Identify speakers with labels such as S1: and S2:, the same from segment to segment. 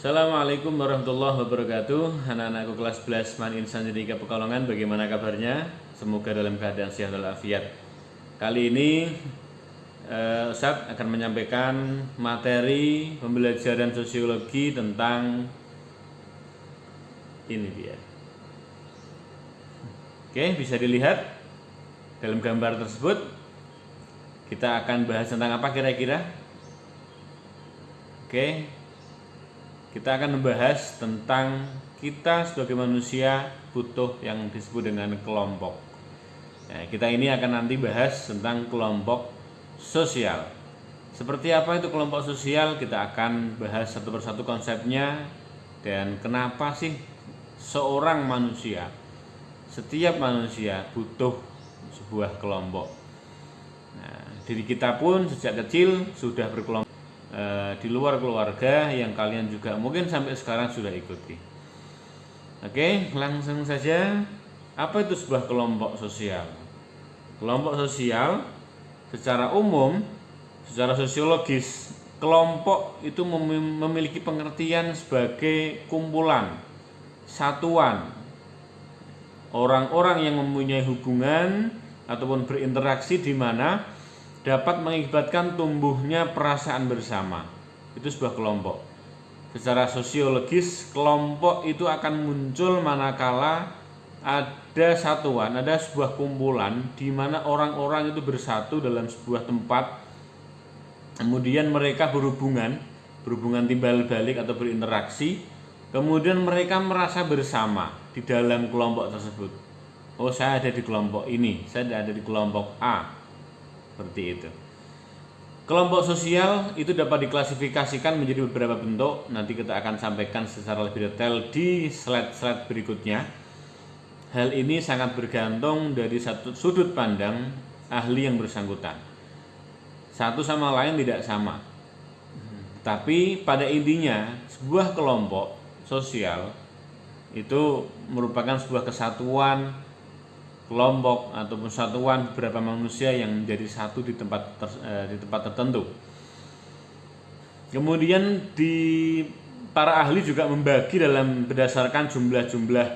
S1: Assalamualaikum warahmatullahi wabarakatuh. Anak-anakku kelas 11 Man Insan Jendika Pekalongan, bagaimana kabarnya? Semoga dalam keadaan sehat walafiat. Kali ini Ustadz akan menyampaikan materi pembelajaran sosiologi tentang ini dia. Oke, bisa dilihat dalam gambar tersebut. Kita akan bahas tentang apa kira-kira? Oke, kita akan membahas tentang kita sebagai manusia butuh yang disebut dengan kelompok. Nah, kita ini akan nanti bahas tentang kelompok sosial. Seperti apa itu kelompok sosial, kita akan bahas satu persatu konsepnya dan kenapa sih seorang manusia, setiap manusia butuh sebuah kelompok. Nah, diri kita pun sejak kecil sudah berkelompok di luar keluarga yang kalian juga mungkin sampai sekarang sudah ikuti. Oke, langsung saja. Apa itu sebuah kelompok sosial? Kelompok sosial secara umum, secara sosiologis, kelompok itu memiliki pengertian sebagai kumpulan, satuan orang-orang yang mempunyai hubungan ataupun berinteraksi di mana dapat mengakibatkan tumbuhnya perasaan bersama. Itu sebuah kelompok. Secara sosiologis, kelompok itu akan muncul manakala ada satuan, ada sebuah kumpulan di mana orang-orang itu bersatu dalam sebuah tempat. Kemudian mereka berhubungan timbal balik atau berinteraksi. Kemudian mereka merasa bersama di dalam kelompok tersebut. Oh, saya ada di kelompok ini, saya ada di kelompok A. Seperti itu. Kelompok sosial itu dapat diklasifikasikan menjadi beberapa bentuk. Nanti kita akan sampaikan secara lebih detail di slide-slide berikutnya. Hal ini sangat bergantung dari satu sudut pandang ahli yang bersangkutan. Satu sama lain tidak sama. Tapi pada intinya sebuah kelompok sosial itu merupakan sebuah kesatuan kelompok ataupun satuan beberapa manusia yang menjadi satu di tempat tertentu. Kemudian para ahli juga membagi berdasarkan jumlah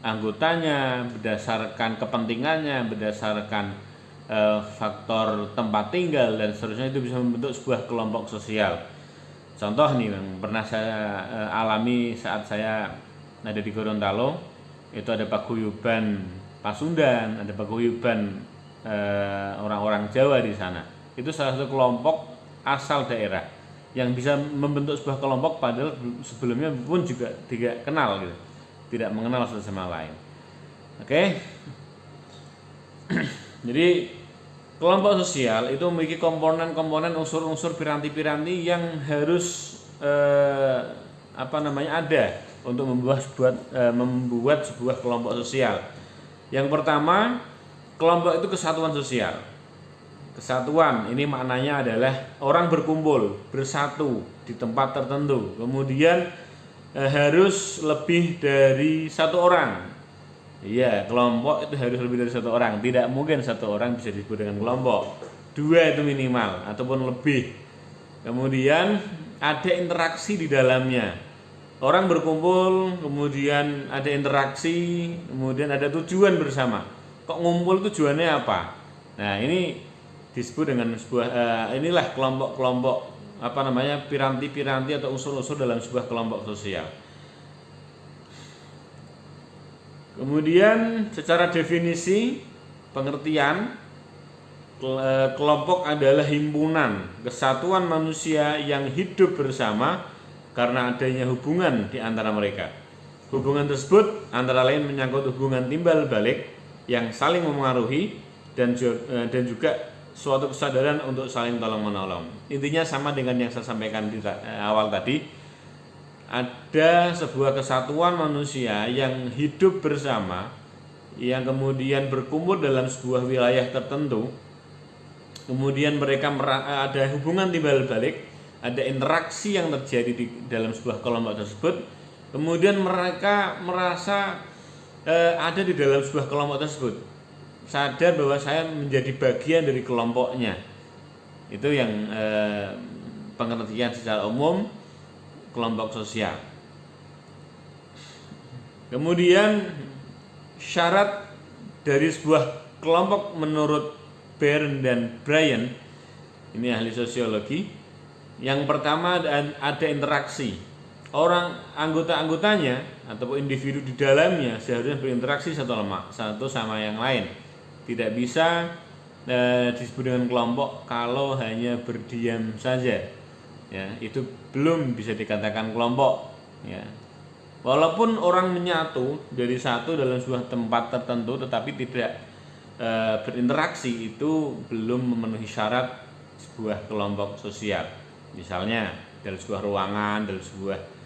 S1: anggotanya, berdasarkan kepentingannya, berdasarkan faktor tempat tinggal dan seterusnya, itu bisa membentuk sebuah kelompok sosial. Contoh nih yang pernah saya alami saat saya ada di Gorontalo, itu ada paguyuban Pasundan, ada paguyuban orang-orang Jawa di sana. Itu salah satu kelompok asal daerah yang bisa membentuk sebuah kelompok padahal sebelumnya pun juga tidak kenal gitu, tidak mengenal satu sama lain. Oke. Jadi kelompok sosial itu memiliki komponen-komponen, unsur-unsur, piranti-piranti yang harus ada untuk membuat sebuah kelompok sosial. Yang pertama, kelompok itu kesatuan sosial. Kesatuan ini maknanya adalah orang berkumpul, bersatu di tempat tertentu. Kemudian harus lebih dari satu orang. Iya, kelompok itu harus lebih dari satu orang. Tidak mungkin satu orang bisa disebut dengan kelompok. Dua itu minimal ataupun lebih. Kemudian ada interaksi di dalamnya. Orang berkumpul, kemudian ada interaksi, kemudian ada tujuan bersama. Kok ngumpul tujuannya apa? Nah, ini disebut dengan inilah kelompok-kelompok piranti-piranti atau unsur-unsur dalam sebuah kelompok sosial. Kemudian secara definisi, pengertian, kelompok adalah himpunan, kesatuan manusia yang hidup bersama karena adanya hubungan di antara mereka. Hubungan tersebut antara lain menyangkut hubungan timbal balik yang saling memengaruhi dan juga suatu kesadaran untuk saling tolong menolong. Intinya sama dengan yang saya sampaikan di awal tadi. Ada sebuah kesatuan manusia yang hidup bersama, yang kemudian berkumpul dalam sebuah wilayah tertentu. Kemudian mereka ada hubungan timbal balik, ada interaksi yang terjadi di dalam sebuah kelompok tersebut. Kemudian mereka merasa ada di dalam sebuah kelompok tersebut, sadar bahwa saya menjadi bagian dari kelompoknya. Itu yang pengertian secara umum kelompok sosial. Kemudian syarat dari sebuah kelompok menurut Baron dan Bryan, ini ahli sosiologi. Yang pertama ada interaksi. Orang anggota-anggotanya ataupun individu di dalamnya seharusnya berinteraksi satu sama yang lain. Tidak bisa disebut dengan kelompok kalau hanya berdiam saja. Ya, itu belum bisa dikatakan kelompok. Ya. Walaupun orang menyatu dari satu dalam sebuah tempat tertentu tetapi tidak berinteraksi, itu belum memenuhi syarat sebuah kelompok sosial. Misalnya dalam sebuah ruangan, dalam sebuah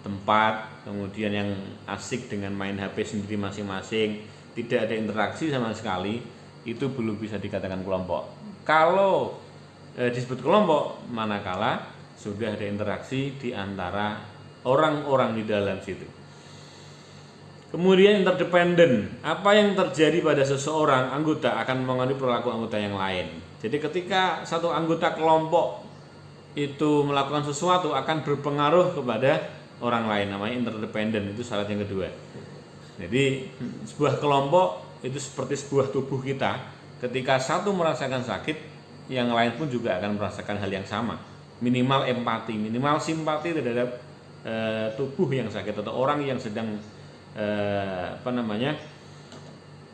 S1: tempat, kemudian yang asik dengan main HP sendiri masing-masing, tidak ada interaksi sama sekali, itu belum bisa dikatakan kelompok. Kalau disebut kelompok manakala sudah ada interaksi di antara orang-orang di dalam situ. Kemudian interdependen, apa yang terjadi pada seseorang anggota akan mengaruhi perilaku anggota yang lain. Jadi ketika satu anggota kelompok itu melakukan sesuatu akan berpengaruh kepada orang lain, namanya interdependen, itu syarat yang kedua. Jadi sebuah kelompok itu seperti sebuah tubuh kita, ketika satu merasakan sakit, yang lain pun juga akan merasakan hal yang sama. Minimal empati, minimal simpati terhadap tubuh yang sakit atau orang yang sedang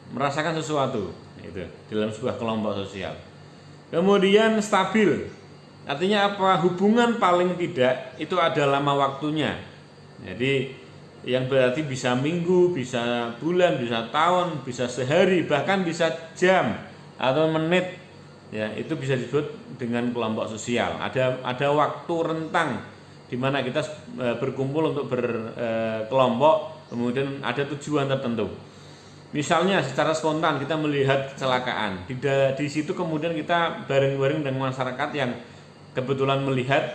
S1: merasakan sesuatu, itu dalam sebuah kelompok sosial. Kemudian stabil, artinya apa? Hubungan paling tidak itu ada lama waktunya. Jadi yang berarti bisa minggu, bisa bulan, bisa tahun, bisa sehari, bahkan bisa jam atau menit. Ya, itu bisa disebut dengan kelompok sosial. Ada waktu rentang di mana kita berkumpul untuk berkelompok, kemudian ada tujuan tertentu. Misalnya secara spontan kita melihat kecelakaan, di situ kemudian kita bareng-bareng dengan masyarakat yang kebetulan melihat,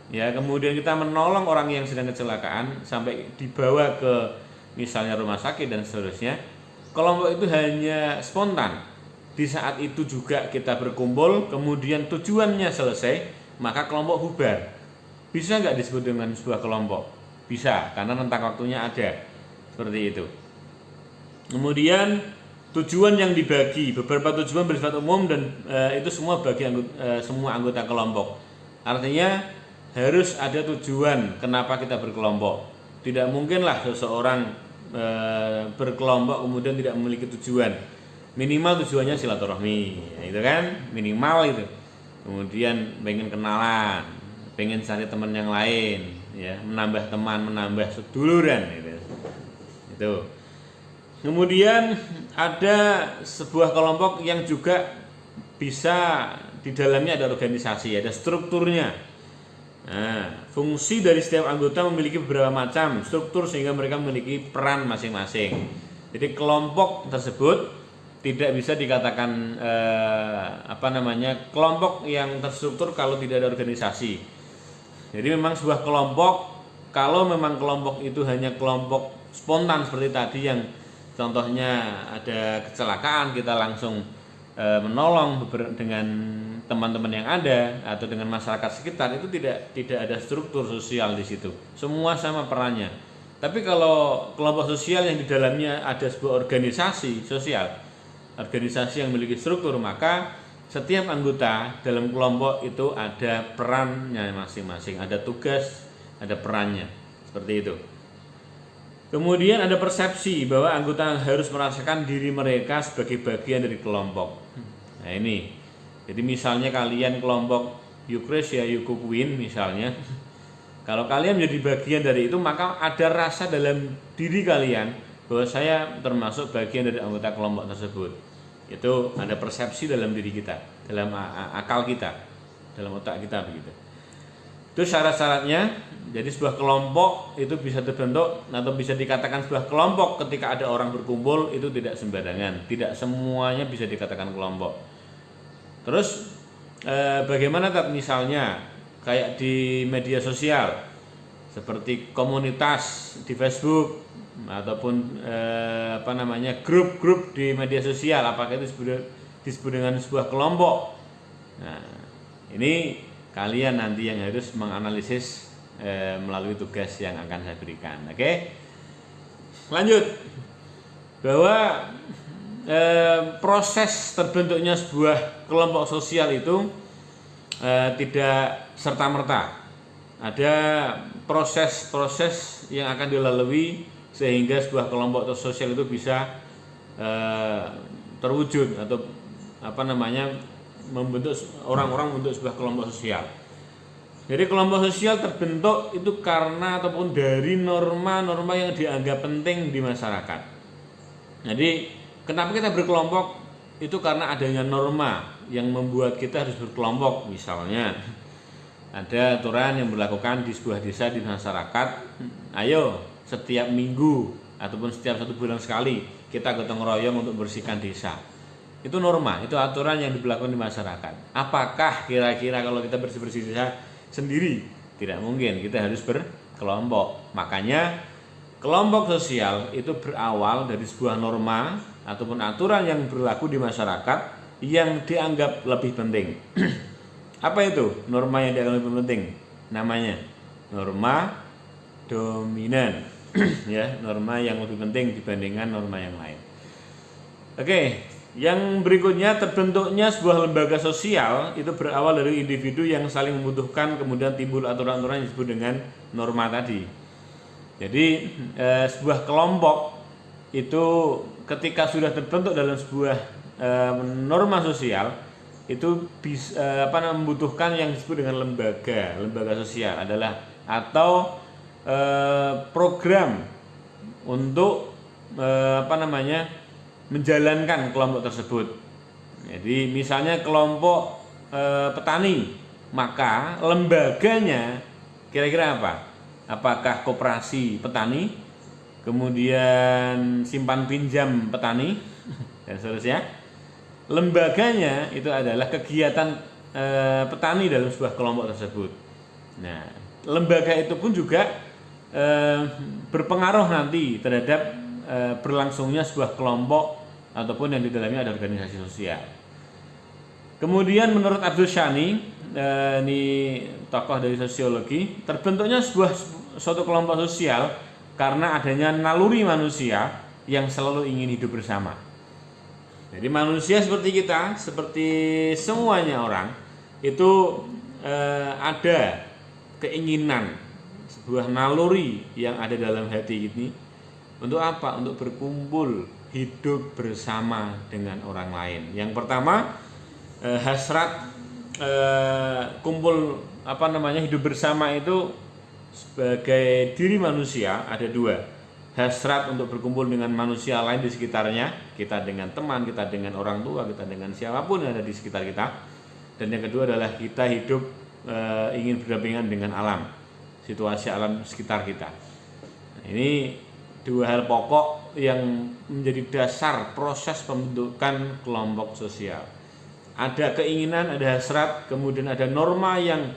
S1: ya, kemudian kita menolong orang yang sedang kecelakaan sampai dibawa ke misalnya rumah sakit dan seterusnya. Kelompok itu hanya spontan. Di saat itu juga kita berkumpul, kemudian tujuannya selesai, maka kelompok bubar. Bisa nggak disebut dengan sebuah kelompok? Bisa, karena rentang waktunya ada. Seperti itu. Kemudian tujuan yang dibagi, beberapa tujuan bersifat umum dan itu semua bagi semua anggota kelompok. Artinya harus ada tujuan kenapa kita berkelompok. Tidak mungkinlah seseorang berkelompok kemudian tidak memiliki tujuan. Minimal tujuannya silaturahmi, itu kan minimal itu. Kemudian pengen kenalan, pengen cari teman yang lain, ya, menambah teman, menambah seduluran, gitu. Itu. Kemudian ada sebuah kelompok yang juga bisa di dalamnya ada organisasi, ada strukturnya. Nah, fungsi dari setiap anggota memiliki beberapa macam struktur sehingga mereka memiliki peran masing-masing. Jadi kelompok tersebut tidak bisa dikatakan kelompok yang terstruktur kalau tidak ada organisasi. Jadi memang sebuah kelompok, kalau memang kelompok itu hanya kelompok spontan seperti tadi yang contohnya ada kecelakaan, kita langsung menolong dengan teman-teman yang ada atau dengan masyarakat sekitar, itu tidak ada struktur sosial di situ. Semua sama perannya. Tapi kalau kelompok sosial yang di dalamnya ada sebuah organisasi sosial, organisasi yang memiliki struktur, maka setiap anggota dalam kelompok itu ada perannya masing-masing, ada tugas, ada perannya, seperti itu. Kemudian ada persepsi bahwa anggota harus merasakan diri mereka sebagai bagian dari kelompok. Nah ini, jadi misalnya kalian kelompok Yukres ya Yukukuin misalnya, kalau kalian menjadi bagian dari itu, maka ada rasa dalam diri kalian bahwa saya termasuk bagian dari anggota kelompok tersebut. Itu ada persepsi dalam diri kita, dalam akal kita, dalam otak kita, begitu. Itu syarat-syaratnya. Jadi sebuah kelompok itu bisa terbentuk atau bisa dikatakan sebuah kelompok ketika ada orang berkumpul, itu tidak sembarangan, tidak semuanya bisa dikatakan kelompok. Terus bagaimana misalnya kayak di media sosial seperti komunitas di Facebook ataupun grup-grup di media sosial, apakah itu disebut dengan sebuah kelompok? Nah, ini kalian nanti yang harus menganalisis melalui tugas yang akan saya berikan. Oke, lanjut, bahwa proses terbentuknya sebuah kelompok sosial itu tidak serta-merta. Ada proses-proses yang akan dilalui sehingga sebuah kelompok sosial itu bisa terwujud atau membentuk orang-orang membentuk sebuah kelompok sosial. Jadi kelompok sosial terbentuk itu karena ataupun dari norma-norma yang dianggap penting di masyarakat. Jadi kenapa kita berkelompok? Itu karena adanya norma yang membuat kita harus berkelompok. Misalnya ada aturan yang berlakukan di sebuah desa di masyarakat. Ayo setiap minggu ataupun setiap 1 bulan sekali kita gotong royong untuk bersihkan desa. Itu norma, itu aturan yang diberlakukan di masyarakat. Apakah kira-kira kalau kita bersih-bersih desa sendiri? Tidak mungkin, kita harus berkelompok. Makanya kelompok sosial itu berawal dari sebuah norma ataupun aturan yang berlaku di masyarakat yang dianggap lebih penting. Apa itu norma yang dianggap lebih penting? Namanya norma dominan. Ya, norma yang lebih penting dibandingkan norma yang lain. Oke, yang berikutnya, terbentuknya sebuah lembaga sosial itu berawal dari individu yang saling membutuhkan, kemudian timbul aturan-aturan yang disebut dengan norma tadi. Jadi sebuah kelompok itu ketika sudah terbentuk dalam sebuah norma sosial itu bisa membutuhkan yang disebut dengan lembaga sosial adalah atau program untuk menjalankan kelompok tersebut. Jadi misalnya kelompok petani, maka lembaganya kira-kira apa? Apakah koperasi petani, kemudian simpan pinjam petani, dan seterusnya. Lembaganya itu adalah kegiatan petani dalam sebuah kelompok tersebut. Nah, lembaga itu pun juga berpengaruh nanti terhadap berlangsungnya sebuah kelompok ataupun yang di dalamnya ada organisasi sosial. Kemudian menurut Abdul Shani, ini tokoh dari sosiologi, terbentuknya suatu kelompok sosial karena adanya naluri manusia yang selalu ingin hidup bersama. Jadi manusia seperti kita, seperti semuanya orang, itu ada keinginan, sebuah naluri yang ada dalam hati ini. Untuk apa? Untuk berkumpul, hidup bersama dengan orang lain. Yang pertama, hasrat kumpul hidup bersama itu sebagai diri manusia ada 2. Hasrat untuk berkumpul dengan manusia lain di sekitarnya, kita dengan teman, kita dengan orang tua, kita dengan siapapun yang ada di sekitar kita. Dan yang kedua adalah kita hidup ingin berdampingan dengan alam, situasi alam sekitar kita. Nah, ini 2 hal pokok yang menjadi dasar proses pembentukan kelompok sosial. Ada keinginan, ada hasrat, kemudian ada norma yang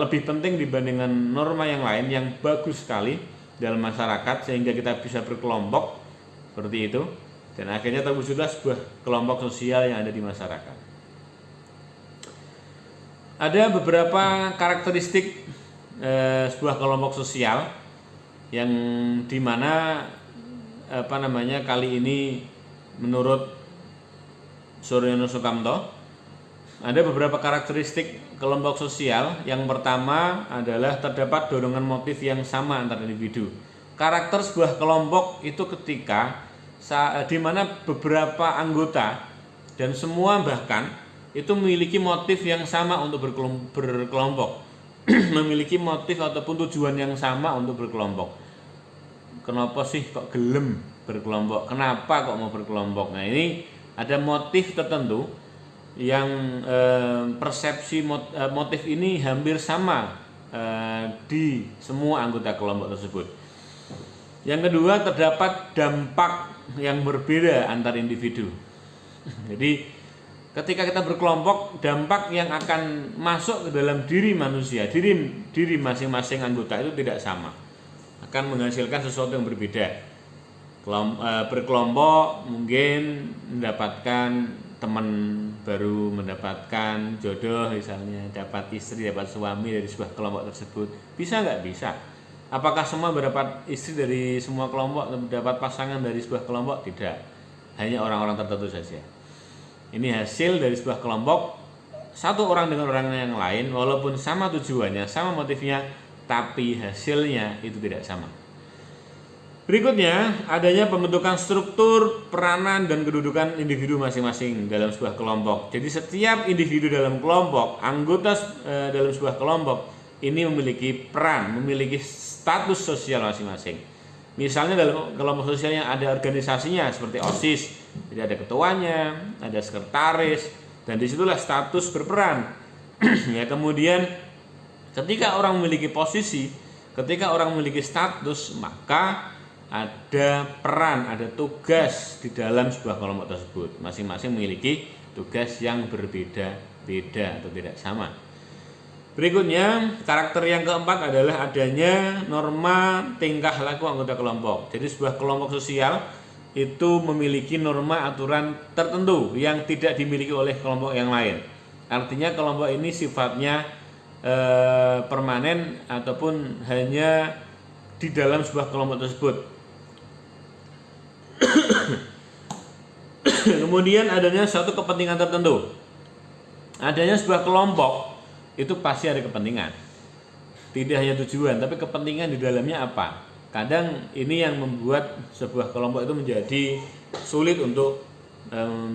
S1: lebih penting dibandingkan norma yang lain yang bagus sekali dalam masyarakat sehingga kita bisa berkelompok seperti itu, dan akhirnya terwujudlah sebuah kelompok sosial yang ada di masyarakat. Ada beberapa karakteristik sebuah kelompok sosial yang dimana kali ini menurut Suryono Sukamto ada beberapa karakteristik kelompok sosial. Yang pertama adalah terdapat dorongan motif yang sama antar individu. Karakter sebuah kelompok itu ketika di mana beberapa anggota dan semua bahkan itu memiliki motif yang sama untuk berkelompok, memiliki motif ataupun tujuan yang sama untuk berkelompok. Kenapa sih kok gelem berkelompok? Kenapa kok mau berkelompok? Nah, ini ada motif tertentu yang persepsi motif ini hampir sama di semua anggota kelompok tersebut. Yang kedua, terdapat dampak yang berbeda antar individu. Jadi ketika kita berkelompok, dampak yang akan masuk ke dalam diri manusia, diri masing-masing anggota itu tidak sama, akan menghasilkan sesuatu yang berbeda. Berkelompok mungkin mendapatkan teman baru mendapatkan jodoh misalnya, dapat istri, dapat suami dari sebuah kelompok tersebut. Bisa nggak? Bisa. Apakah semua mendapat istri dari semua kelompok, dapat pasangan dari sebuah kelompok? Tidak. Hanya orang-orang tertentu saja. Ini hasil dari sebuah kelompok, satu orang dengan orang yang lain, walaupun sama tujuannya, sama motifnya, tapi hasilnya itu tidak sama. Berikutnya, adanya pembentukan struktur, peranan, dan kedudukan individu masing-masing dalam sebuah kelompok. Jadi setiap individu dalam kelompok, anggota dalam sebuah kelompok, ini memiliki peran, memiliki status sosial masing-masing. Misalnya dalam kelompok sosial yang ada organisasinya seperti OSIS, jadi ada ketuanya, ada sekretaris, dan disitulah status berperan. Ya, kemudian ketika orang memiliki posisi, ketika orang memiliki status, maka ada peran, ada tugas di dalam sebuah kelompok tersebut. Masing-masing memiliki tugas yang berbeda-beda atau tidak sama. Berikutnya, karakter yang keempat adalah adanya norma tingkah laku anggota kelompok. Jadi sebuah kelompok sosial itu memiliki norma aturan tertentu yang tidak dimiliki oleh kelompok yang lain. Artinya kelompok ini sifatnya permanen ataupun hanya di dalam sebuah kelompok tersebut. Kemudian adanya suatu kepentingan tertentu. Adanya sebuah kelompok itu pasti ada kepentingan. Tidak hanya tujuan, tapi kepentingan di dalamnya apa? Kadang ini yang membuat sebuah kelompok itu menjadi sulit untuk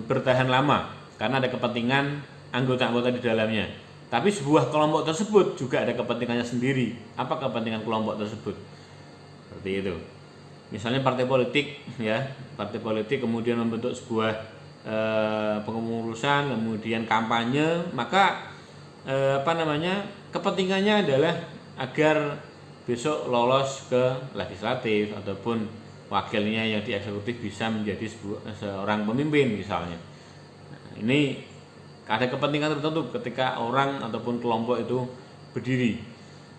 S1: bertahan lama karena ada kepentingan anggota-anggota di dalamnya. Tapi sebuah kelompok tersebut juga ada kepentingannya sendiri. Apa kepentingan kelompok tersebut? Seperti itu. Misalnya partai politik, ya, partai politik kemudian membentuk sebuah pengurusan, kemudian kampanye, maka kepentingannya adalah agar besok lolos ke legislatif ataupun wakilnya yang di eksekutif bisa menjadi seorang pemimpin misalnya. Nah, ini ada kepentingan tertentu ketika orang ataupun kelompok itu berdiri.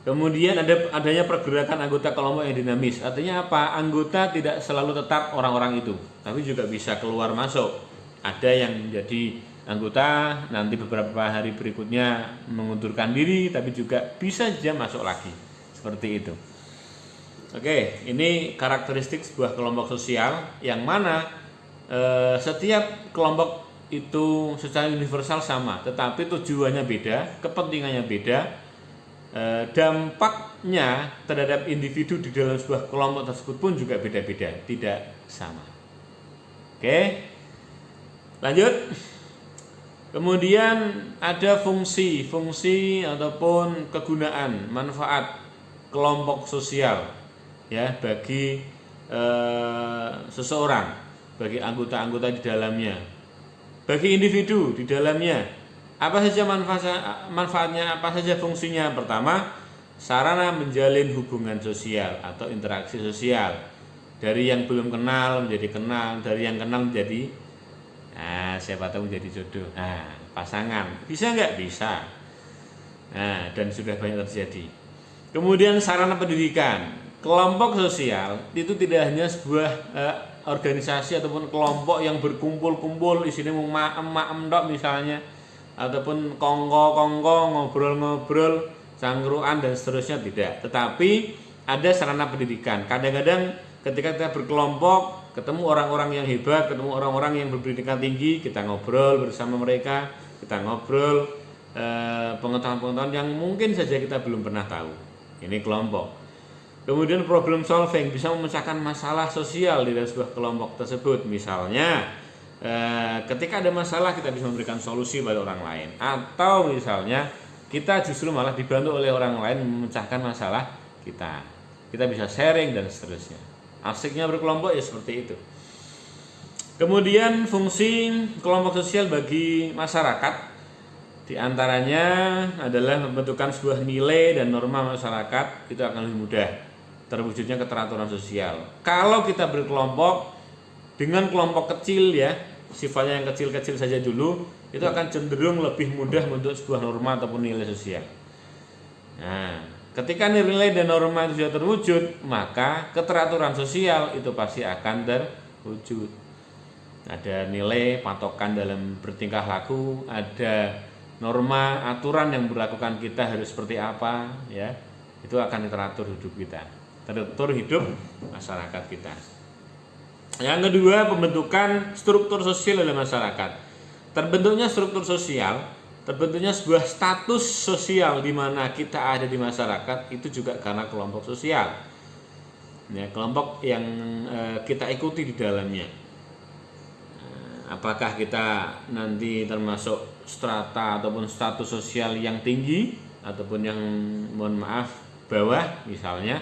S1: Kemudian adanya pergerakan anggota kelompok yang dinamis. Artinya apa? Anggota tidak selalu tetap orang-orang itu, tapi juga bisa keluar masuk. Ada yang menjadi anggota nanti beberapa hari berikutnya mengundurkan diri, tapi juga bisa saja masuk lagi. Seperti itu. Oke, ini karakteristik sebuah kelompok sosial yang mana setiap kelompok itu secara universal sama, tetapi tujuannya beda, kepentingannya beda. Dampaknya terhadap individu di dalam sebuah kelompok tersebut pun juga beda-beda, tidak sama. Oke, lanjut. Kemudian ada fungsi ataupun kegunaan, manfaat kelompok sosial, ya, bagi seseorang, bagi anggota-anggota di dalamnya, bagi individu di dalamnya. Apa saja manfaatnya, apa saja fungsinya? Pertama, sarana menjalin hubungan sosial atau interaksi sosial. Dari yang belum kenal menjadi kenal, dari yang kenal menjadi siapa tahu menjadi jodoh. Pasangan. Bisa nggak? Bisa. Dan sudah banyak terjadi. Kemudian sarana pendidikan. Kelompok sosial itu tidak hanya sebuah organisasi ataupun kelompok yang berkumpul-kumpul isinya emak-emak misalnya, ataupun kongko ngobrol-ngobrol, cangkruan dan seterusnya, tidak. Tetapi ada sarana pendidikan. Kadang-kadang ketika kita berkelompok, ketemu orang-orang yang hebat, ketemu orang-orang yang berpendidikan tinggi, kita ngobrol bersama mereka, kita ngobrol pengetahuan-pengetahuan yang mungkin saja kita belum pernah tahu. Ini kelompok. Kemudian problem solving, bisa memecahkan masalah sosial di dalam sebuah kelompok tersebut. Misalnya ketika ada masalah kita bisa memberikan solusi pada orang lain, atau misalnya kita justru malah dibantu oleh orang lain memecahkan masalah kita bisa sharing dan seterusnya. Asiknya berkelompok ya seperti itu. Kemudian fungsi kelompok sosial bagi masyarakat diantaranya adalah membentukkan sebuah nilai dan norma masyarakat, itu akan lebih mudah terwujudnya keteraturan sosial. Kalau kita berkelompok dengan kelompok kecil, ya, sifatnya yang kecil-kecil saja dulu, itu akan cenderung lebih mudah membentuk sebuah norma ataupun nilai sosial. Nah, ketika nilai dan norma itu sudah terwujud, maka keteraturan sosial itu pasti akan terwujud. ada nilai patokan dalam bertingkah laku, ada norma aturan yang berlakukan kita harus seperti apa, ya. Itu akan teratur hidup kita, teratur hidup masyarakat kita. Yang kedua, pembentukan struktur sosial dalam masyarakat. Terbentuknya struktur sosial, terbentuknya sebuah status sosial di mana kita ada di masyarakat itu juga karena kelompok sosial. Ya, kelompok yang kita ikuti di dalamnya. Apakah kita nanti termasuk strata ataupun status sosial yang tinggi ataupun yang mohon maaf bawah misalnya,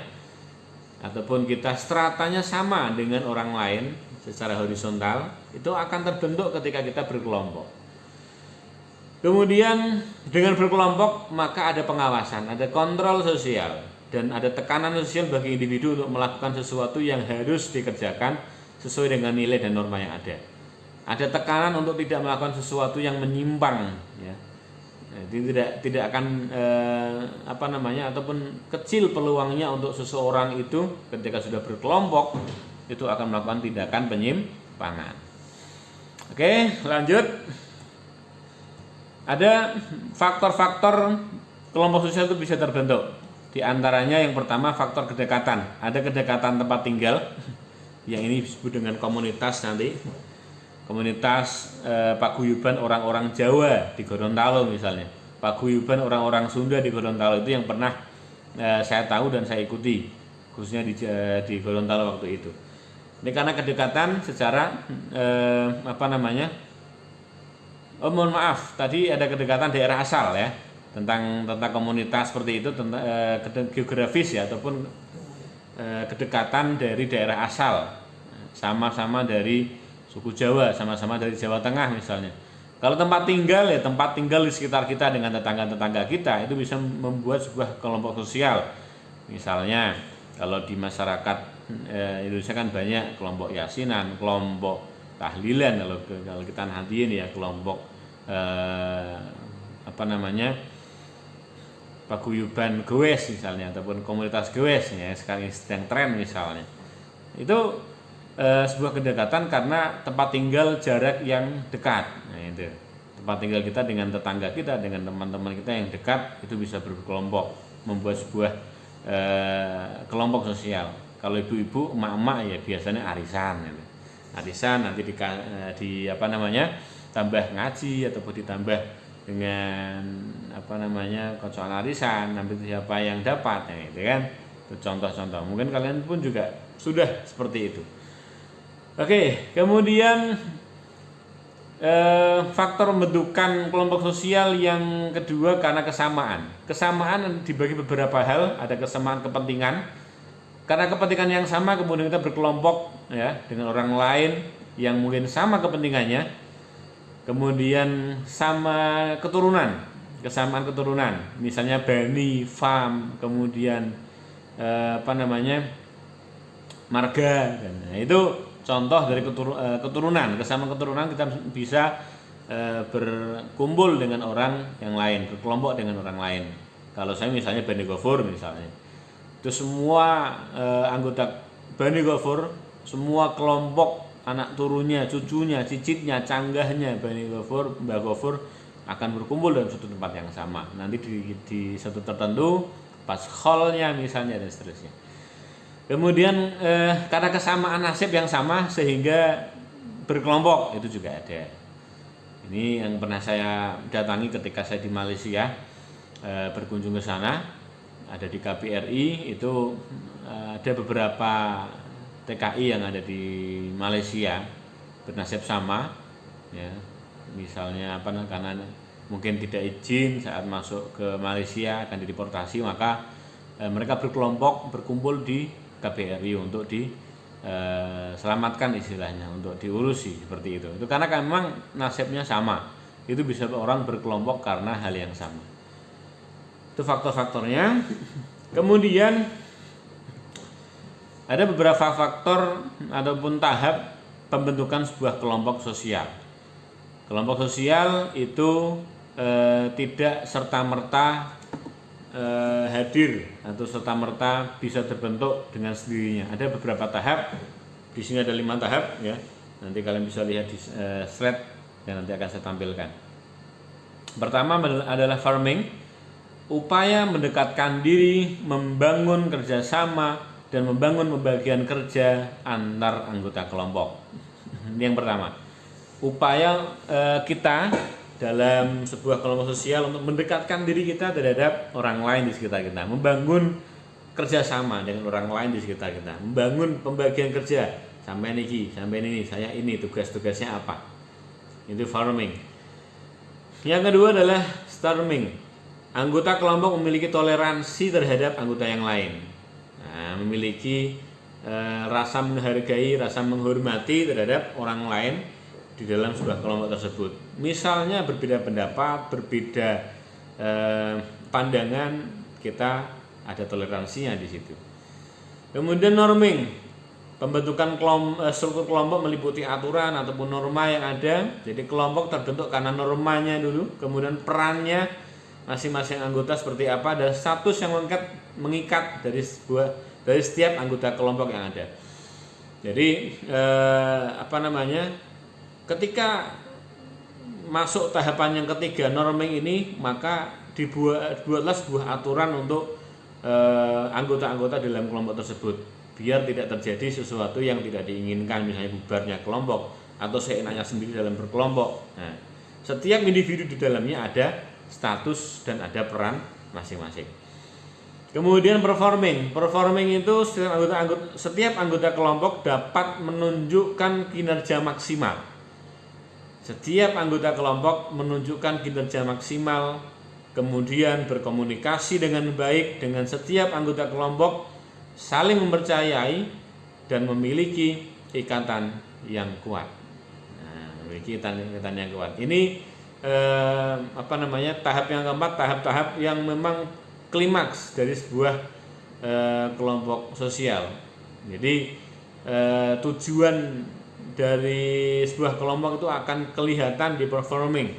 S1: ataupun kita stratanya sama dengan orang lain secara horizontal, itu akan terbentuk ketika kita berkelompok. Kemudian dengan berkelompok maka ada pengawasan, ada kontrol sosial, dan ada tekanan sosial bagi individu untuk melakukan sesuatu yang harus dikerjakan sesuai dengan nilai dan norma yang ada. Ada tekanan untuk tidak melakukan sesuatu yang menyimpang, ya. Tidak akan ataupun kecil peluangnya untuk seseorang itu ketika sudah berkelompok itu akan melakukan tindakan penyimpangan. Oke, lanjut. Ada faktor-faktor kelompok sosial itu bisa terbentuk. Di antaranya yang pertama faktor kedekatan. Ada kedekatan tempat tinggal, yang ini disebut dengan komunitas nanti. Komunitas paguyuban orang-orang Jawa di Gorontalo misalnya, paguyuban orang-orang Sunda di Gorontalo, itu yang pernah saya tahu dan saya ikuti, khususnya di Gorontalo waktu itu. Ini karena kedekatan secara mohon maaf, tadi ada kedekatan daerah asal, ya, tentang komunitas seperti itu, tentang geografis, ya, ataupun kedekatan dari daerah asal, sama-sama dari suku Jawa, sama-sama dari Jawa Tengah misalnya. Kalau tempat tinggal, ya tempat tinggal di sekitar kita dengan tetangga-tetangga kita, itu bisa membuat sebuah kelompok sosial. Misalnya kalau di masyarakat Indonesia kan banyak kelompok yasinan, kelompok tahlilan, kalau kita Nahdien ya kelompok paguyuban goes misalnya, ataupun komunitas goes, ya sekarang sedang tren misalnya. Itu sebuah kedekatan karena tempat tinggal jarak yang dekat. Nah, itu tempat tinggal kita dengan tetangga kita, dengan teman-teman kita yang dekat, itu bisa berkelompok, membuat sebuah kelompok sosial. Kalau ibu-ibu, emak-emak, ya biasanya arisan, gitu. Arisan nanti tambah ngaji ataupun ditambah dengan kocokan arisan, nanti siapa yang dapat, ya, gitu kan. Itu contoh-contoh. Mungkin kalian pun juga sudah seperti itu. Oke, kemudian faktor pembentukan kelompok sosial yang kedua karena kesamaan. Kesamaan dibagi beberapa hal, ada kesamaan kepentingan. Karena kepentingan yang sama kemudian kita berkelompok, ya, dengan orang lain yang mungkin sama kepentingannya. Kemudian sama keturunan, kesamaan keturunan. Misalnya bani, fam, kemudian marga, nah, itu contoh dari keturunan. Kesamaan keturunan kita bisa berkumpul dengan orang yang lain, berkelompok dengan orang lain. Kalau saya misalnya Bani Ghafur misalnya, itu semua anggota Bani Ghafur, semua kelompok anak turunnya, cucunya, cicitnya, canggahnya Bani Ghafur, Mbah Ghafur akan berkumpul dalam satu tempat yang sama. Nanti di satu tertentu pas kholnya misalnya dan seterusnya. Kemudian karena kesamaan nasib yang sama sehingga berkelompok, itu juga ada. Ini yang pernah saya datangi ketika saya di Malaysia, berkunjung ke sana, ada di KBRI, itu ada beberapa TKI yang ada di Malaysia bernasib sama, ya. Misalnya karena mungkin tidak izin saat masuk ke Malaysia akan dideportasi, maka mereka berkelompok berkumpul di KBRI untuk diselamatkan istilahnya, untuk diurusi seperti itu. Itu karena kan memang nasibnya sama. Itu bisa orang berkelompok karena hal yang sama. Itu faktor-faktornya. Kemudian ada beberapa faktor ataupun tahap pembentukan sebuah kelompok sosial. Kelompok sosial itu tidak serta-merta hadir atau serta-merta bisa terbentuk dengan sendirinya. Ada beberapa tahap. Di sini ada 5 tahap, ya. Nanti kalian bisa lihat di slide yang nanti akan saya tampilkan. Pertama adalah farming, upaya mendekatkan diri, membangun kerjasama, dan membangun pembagian kerja antar anggota kelompok. Ini yang pertama, upaya kita dalam sebuah kelompok sosial untuk mendekatkan diri kita terhadap orang lain di sekitar kita, membangun kerjasama dengan orang lain di sekitar kita, membangun pembagian kerja. Sampai ini, saya ini, tugas-tugasnya apa. Itu farming. Yang kedua adalah storming. Anggota kelompok memiliki toleransi terhadap anggota yang lain. Nah, memiliki rasa menghargai, rasa menghormati terhadap orang lain di dalam sebuah kelompok tersebut. Misalnya berbeda pendapat, berbeda pandangan, kita ada toleransinya di situ. Kemudian norming. Pembentukan struktur kelompok meliputi aturan ataupun norma yang ada. Jadi kelompok terbentuk karena normanya dulu, kemudian perannya masing-masing anggota seperti apa, dan status yang mengikat dari setiap anggota kelompok yang ada. Jadi ketika masuk tahapan yang ketiga, norming ini, maka dibuatlah sebuah aturan untuk anggota-anggota dalam kelompok tersebut, biar tidak terjadi sesuatu yang tidak diinginkan, misalnya bubarnya kelompok atau seenaknya sendiri dalam berkelompok. Nah, setiap individu di dalamnya ada status dan ada peran masing-masing. Kemudian performing itu setiap anggota kelompok dapat menunjukkan kinerja maksimal. Setiap anggota kelompok menunjukkan kinerja maksimal, kemudian berkomunikasi dengan baik dengan setiap anggota kelompok, saling mempercayai dan memiliki ikatan yang kuat. Nah, memiliki ikatan yang kuat. Ini tahap yang keempat, tahap-tahap yang memang klimaks dari sebuah kelompok sosial. Jadi tujuan dari sebuah kelompok itu akan kelihatan di performing,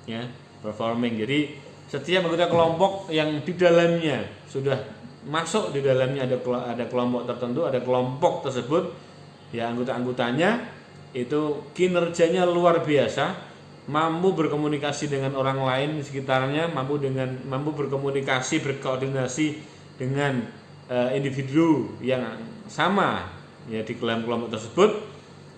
S1: ya, performing. Jadi setiap anggota kelompok yang di dalamnya sudah masuk di dalamnya ada kelompok tertentu, ada kelompok tersebut, ya, anggota-anggotanya itu kinerjanya luar biasa, mampu berkomunikasi dengan orang lain di sekitarnya, mampu berkomunikasi, berkoordinasi dengan individu yang sama, ya, di dalam kelompok tersebut.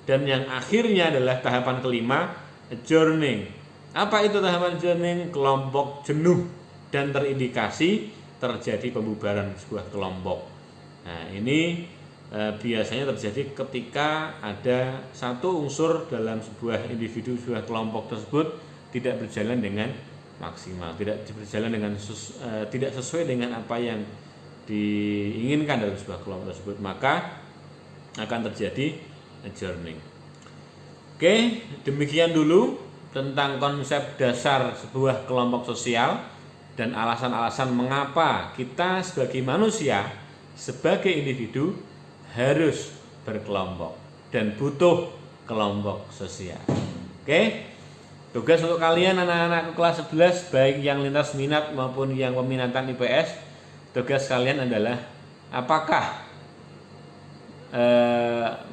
S1: Dan yang akhirnya adalah tahapan kelima, adjourning. Apa itu tahapan adjourning? Kelompok jenuh dan terindikasi terjadi pembubaran sebuah kelompok. Nah, ini biasanya terjadi ketika ada satu unsur dalam sebuah individu, sebuah kelompok tersebut tidak berjalan dengan maksimal, tidak berjalan dengan tidak sesuai dengan apa yang diinginkan dalam sebuah kelompok tersebut, maka akan terjadi adjourning. Oke, demikian dulu tentang konsep dasar sebuah kelompok sosial dan alasan-alasan mengapa kita sebagai manusia, sebagai individu harus berkelompok dan butuh kelompok sosial. Oke, tugas untuk kalian anak-anak kelas 11, baik yang lintas minat maupun yang peminatan IPS, tugas kalian adalah apakah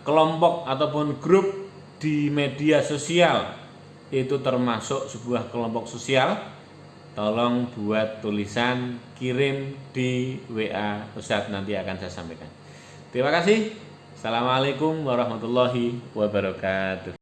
S1: kelompok ataupun grup di media sosial itu termasuk sebuah kelompok sosial. Tolong buat tulisan, kirim di WA Ustadz, nanti akan saya sampaikan. Terima kasih. Assalamualaikum warahmatullahi wabarakatuh.